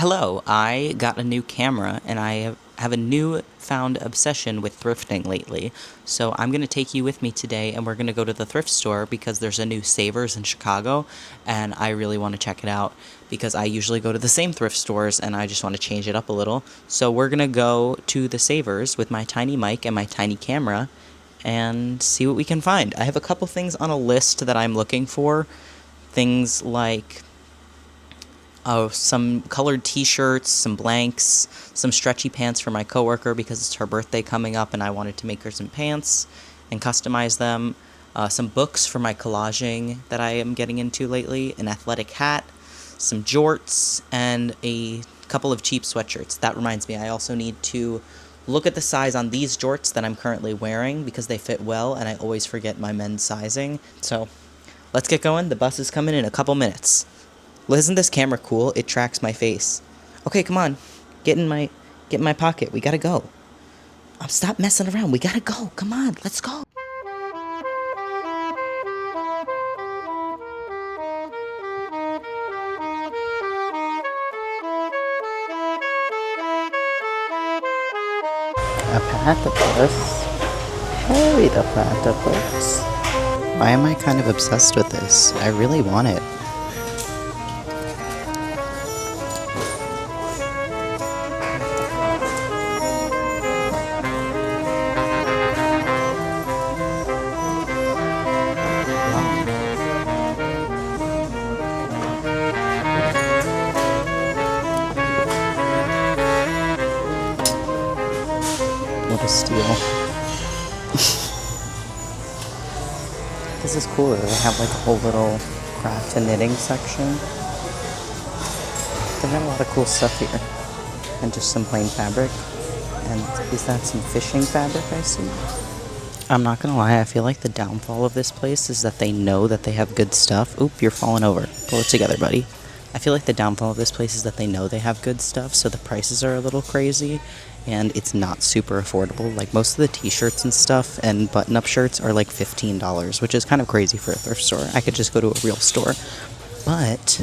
Hello, I got a new camera and I have a newfound obsession with thrifting lately. So I'm going to take you with me today and we're going to go to the thrift store because there's a new Savers in Chicago and I really want to check it out because I usually go to the same thrift stores and I just want to change it up a little. So we're going to go to the Savers with my tiny mic and my tiny camera and see what we can find. I have a couple things on a list that I'm looking for. Things like some colored t-shirts, some blanks, some stretchy pants for my coworker because it's her birthday coming up and I wanted to make her some pants and customize them. Some books for my collaging that I am getting into lately, an athletic hat, some jorts, and a couple of cheap sweatshirts. That reminds me, I also need to look at the size on these jorts that I'm currently wearing because they fit well and I always forget my men's sizing. So let's get going. The bus is coming in a couple minutes. Well, isn't this camera cool? It tracks my face. Okay, come on. Get in my pocket. We gotta go. Stop messing around. We gotta go. Come on, let's go. A platypus? Harry the platypus. Why am I kind of obsessed with this? I really want it. What a steal. This is cooler. They have like a whole little craft and knitting section. They got a lot of cool stuff here. And just some plain fabric. And is that some fishing fabric I see? I'm not gonna lie, I feel like the downfall of this place is that they know that they have good stuff. Oop, you're falling over. Pull it together, buddy. I feel like the downfall of this place is that they know they have good stuff, so the prices are a little crazy, and it's not super affordable. Like, most of the t-shirts and stuff and button-up shirts are like $15, which is kind of crazy for a thrift store. I could just go to a real store. But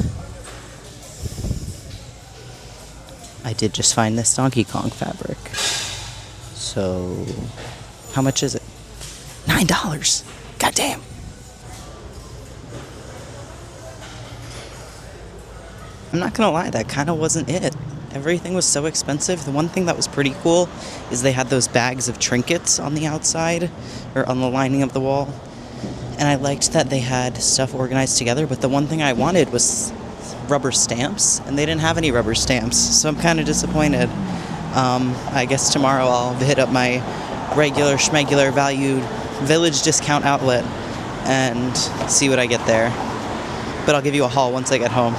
I did just find this Donkey Kong fabric. So, how much is it? $9! Goddamn! I'm not gonna lie, that kind of wasn't it. Everything was so expensive. The one thing that was pretty cool is they had those bags of trinkets on the outside, or on the lining of the wall. And I liked that they had stuff organized together, but the one thing I wanted was rubber stamps, and they didn't have any rubber stamps, so I'm kind of disappointed. I guess tomorrow I'll hit up my regular schmegular valued village discount outlet and see what I get there. But I'll give you a haul once I get home.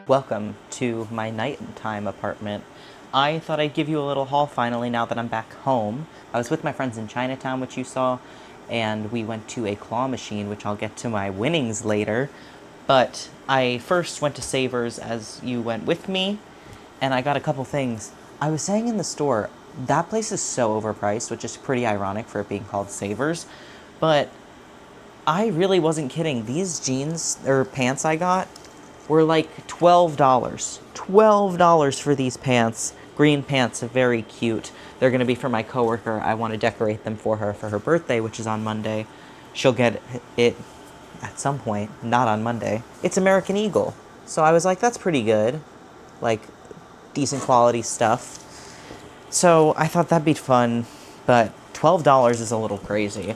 Welcome to my nighttime apartment. I thought I'd give you a little haul finally now that I'm back home. I was with my friends in Chinatown, which you saw, and we went to a claw machine, which I'll get to my winnings later. But I first went to Savers as you went with me, and I got a couple things. I was saying in the store, that place is so overpriced, which is pretty ironic for it being called Savers, but I really wasn't kidding. These jeans, or pants I got, were like $12. $12 for these pants. green pants, very cute. They're going to be for my coworker. I want to decorate them for her birthday, which is on Monday. She'll get it at some point, not on Monday. It's American Eagle. So I was like, that's pretty good. Like, decent quality stuff. So I thought that'd be fun, but $12 is a little crazy.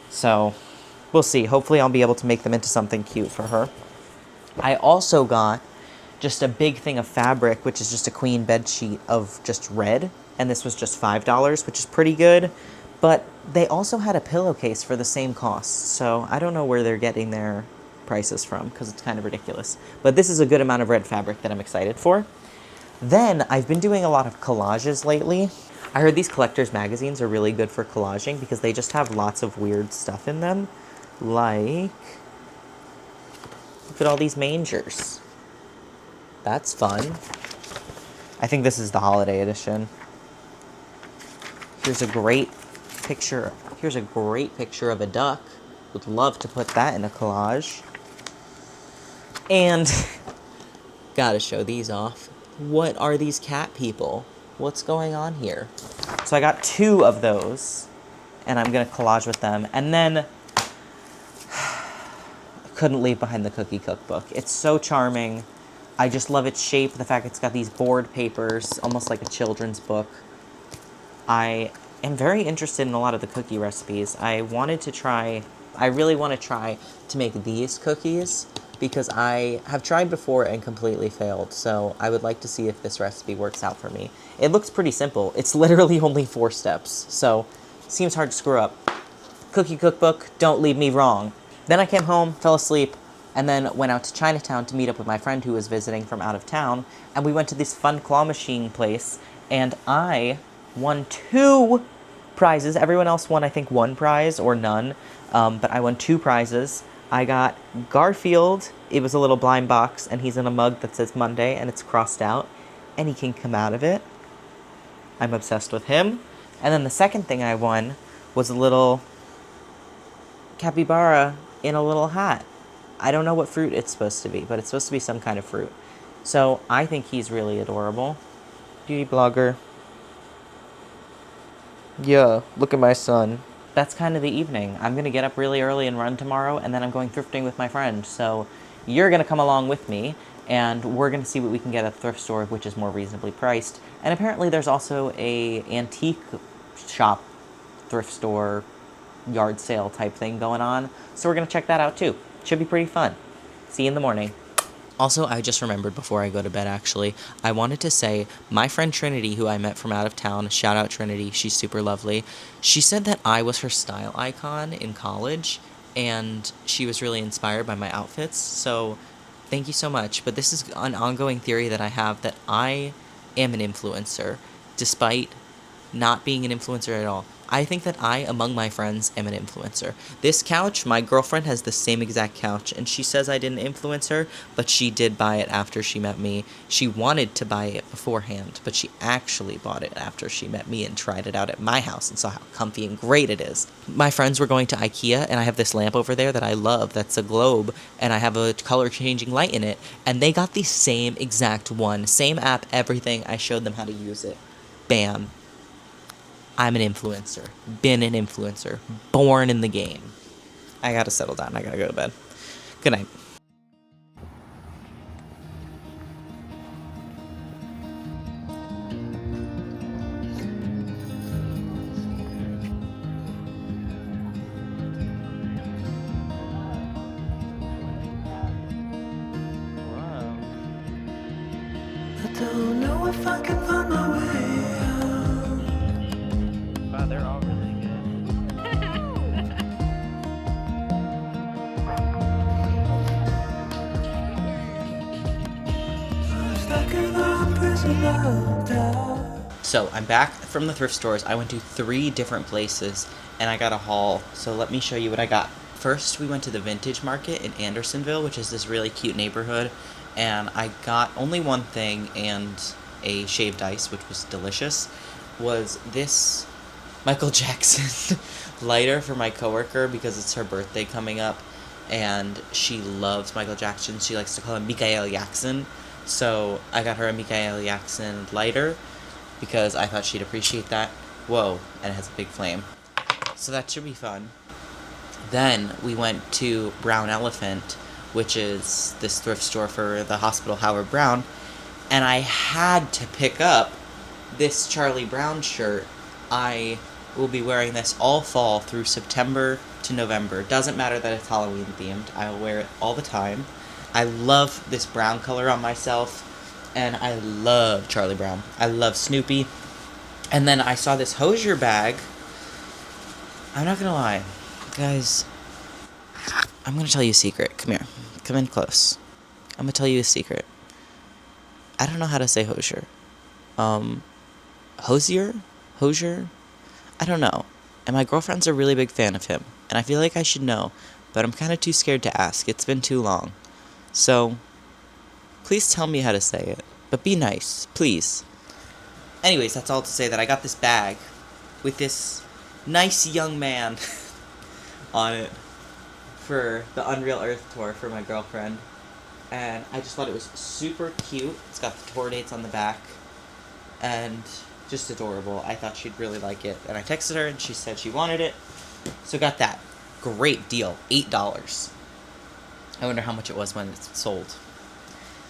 So we'll see. Hopefully I'll be able to make them into something cute for her. I also got just a big thing of fabric, which is just a queen bed sheet of just red. And this was just $5, which is pretty good. But they also had a pillowcase for the same cost. So I don't know where they're getting their prices from, because it's kind of ridiculous. But this is a good amount of red fabric that I'm excited for. Then I've been doing a lot of collages lately. I heard these collector's magazines are really good for collaging because they just have lots of weird stuff in them. Like, look at all these mangers. That's fun. I think this is the holiday edition. Here's a great picture. Here's a great picture of a duck. Would love to put that in a collage. And gotta show these off. What are these cat people? What's going on here? So I got 2 of those, and I'm gonna collage with them. And then I couldn't leave behind the cookie cookbook. It's so charming. I just love its shape, the fact it's got these board papers, almost like a children's book. I am very interested in a lot of the cookie recipes. I really want to try to make these cookies because I have tried before and completely failed. So I would like to see if this recipe works out for me. It looks pretty simple. It's literally only 4 steps. So seems hard to screw up. Cookie cookbook, don't leave me wrong. Then I came home, fell asleep, and then went out to Chinatown to meet up with my friend who was visiting from out of town. And we went to this fun claw machine place, and I won 2 prizes. Everyone else won, I think, 1 prize or none, but I won 2 prizes. I got Garfield. It was a little blind box, and he's in a mug that says Monday, and it's crossed out, and he can come out of it. I'm obsessed with him. And then the second thing I won was a little capybara in a little hat. I don't know what fruit it's supposed to be, but it's supposed to be some kind of fruit. So I think he's really adorable. Beauty blogger. Yeah, look at my son. That's kind of the evening. I'm going to get up really early and run tomorrow, and then I'm going thrifting with my friend. So you're going to come along with me, and we're going to see what we can get at a thrift store, which is more reasonably priced. And apparently there's also a antique shop, thrift store, yard sale type thing going on. So we're going to check that out too. Should be pretty fun. See you in the morning. Also, I just remembered before I go to bed, actually, I wanted to say, my friend Trinity, who I met from out of town, shout out Trinity, she's super lovely, she said that I was her style icon in college, and she was really inspired by my outfits, so thank you so much. But this is an ongoing theory that I have, that I am an influencer, despite not being an influencer at all. I think that I, among my friends, am an influencer. This couch, my girlfriend has the same exact couch, and she says I didn't influence her, but she did buy it after she met me. She wanted to buy it beforehand, but she actually bought it after she met me and tried it out at my house and saw how comfy and great it is. My friends were going to IKEA, and I have this lamp over there that I love that's a globe, and I have a color-changing light in it, and they got the same exact one. Same app, everything. I showed them how to use it. Bam. I'm an influencer. Been an influencer. Born in the game. I gotta settle down. I gotta go to bed. Good night. I don't know if I can find my way out. Wow, they're all really I'm stuck in a prison of doubt. So, I'm back from the thrift stores. I went to 3 different places, and I got a haul. So let me show you what I got. First, we went to the Vintage Market in Andersonville, which is this really cute neighborhood, and I got only one thing, and a shaved ice, which was delicious, was this Michael Jackson lighter for my coworker because it's her birthday coming up, and she loves Michael Jackson. She likes to call him Mikael Jackson, so I got her a Mikael Jackson lighter. because I thought she'd appreciate that. Whoa, and it has a big flame. So that should be fun. Then we went to Brown Elephant, which is this thrift store for the Hospital Howard Brown, and I had to pick up this Charlie Brown shirt. I will be wearing this all fall through September to November. Doesn't matter that it's Halloween themed. I will wear it all the time. I love this brown color on myself, and I love Charlie Brown. I love Snoopy. And then I saw this Hosier bag. I'm not gonna lie, guys. I'm gonna tell you a secret. Come here. Come in close. I'm gonna tell you a secret. I don't know how to say Hosier. Hosier? Hosier? I don't know. And my girlfriend's a really big fan of him. And I feel like I should know, but I'm kind of too scared to ask. It's been too long. So, please tell me how to say it. But be nice, please. Anyways, that's all to say that I got this bag with this nice young man on it for the Unreal Earth tour for my girlfriend. And I just thought it was super cute. It's got the tour dates on the back. And just adorable. I thought she'd really like it. And I texted her and she said she wanted it. So got that. Great deal. $8. I wonder how much it was when it's sold.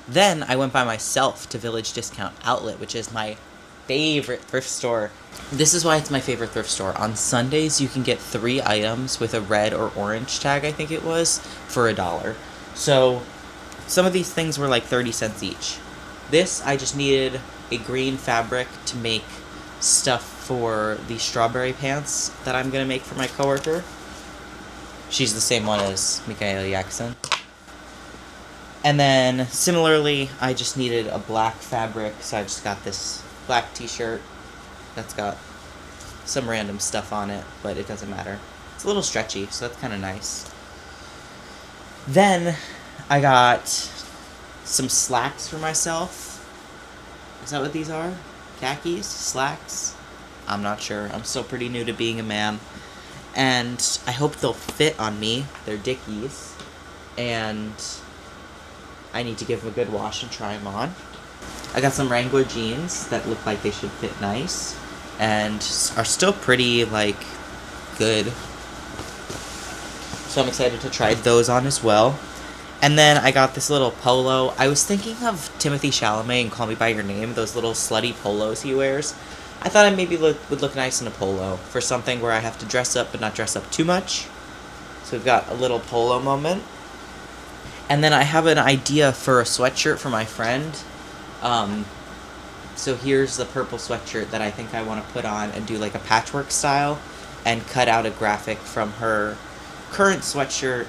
Then I went by myself to Village Discount Outlet, which is my favorite thrift store. This is why it's my favorite thrift store. On Sundays, you can get 3 items with a red or orange tag, I think it was, for $1. So some of these things were like 30 cents each. This, I just needed a green fabric to make stuff for the strawberry pants that I'm going to make for my coworker. She's the same one as Michaela Jackson. And then, similarly, I just needed a black fabric, so I just got this black t-shirt that's got some random stuff on it, but it doesn't matter. It's a little stretchy, so that's kind of nice. Then, I got some slacks for myself. Is that what these are? Khakis? Slacks? I'm not sure. I'm still pretty new to being a man. And I hope they'll fit on me. They're Dickies. And I need to give them a good wash and try them on. I got some Wrangler jeans that look like they should fit nice. And are still pretty, like, good. So I'm excited to try those on as well. And then I got this little polo. I was thinking of Timothée Chalamet and Call Me By Your Name, those little slutty polos he wears. I thought I maybe would look nice in a polo for something where I have to dress up but not dress up too much. So we've got a little polo moment. And then I have an idea for a sweatshirt for my friend. So here's the purple sweatshirt that I think I want to put on and do like a patchwork style and cut out a graphic from her current sweatshirt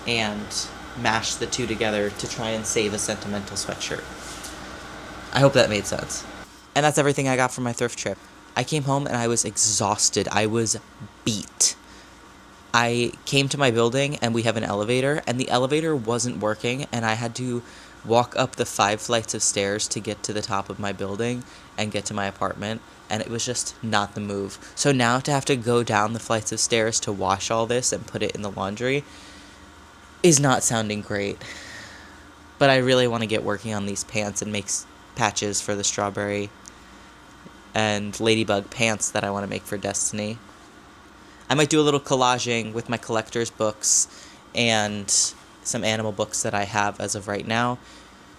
and mash the two together to try and save a sentimental sweatshirt. I hope that made sense. And that's everything I got from my thrift trip. I came home and I was exhausted. I was beat. I came to my building and we have an elevator and the elevator wasn't working and I had to walk up the 5 flights of stairs to get to the top of my building and get to my apartment, and it was just not the move. So now to have to go down the flights of stairs to wash all this and put it in the laundry is not sounding great. But I really want to get working on these pants and make patches for the strawberry and ladybug pants that I want to make for Destiny. I might do a little collaging with my collector's books and some animal books that I have as of right now.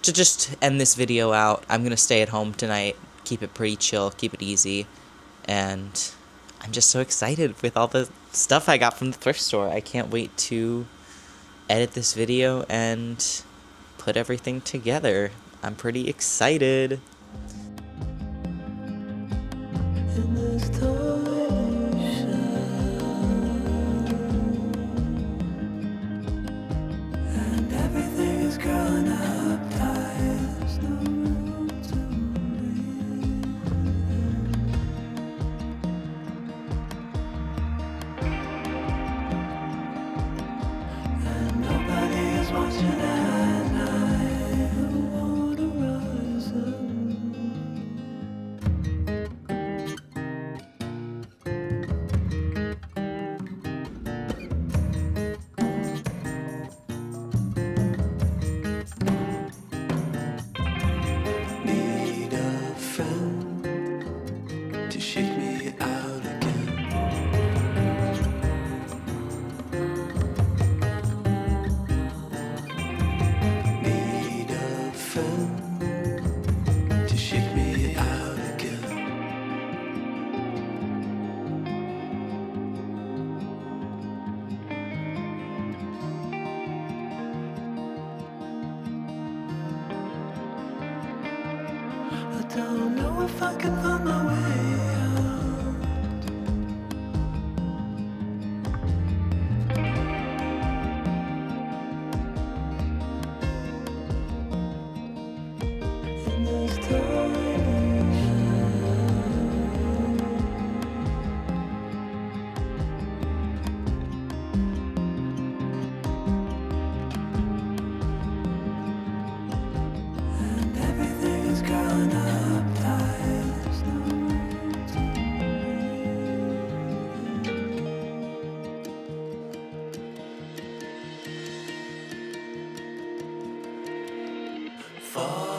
To just end this video out, I'm going to stay at home tonight, keep it pretty chill, keep it easy, and I'm just so excited with all the stuff I got from the thrift store. I can't wait to edit this video and put everything together. I'm pretty excited. In this direction, and everything is growing up tight. There's no room to breathe, and nobody is watching at night. I wanna rise up. I can find my way out. In this tiny and everything is curling up tight. There's nowhere to fall.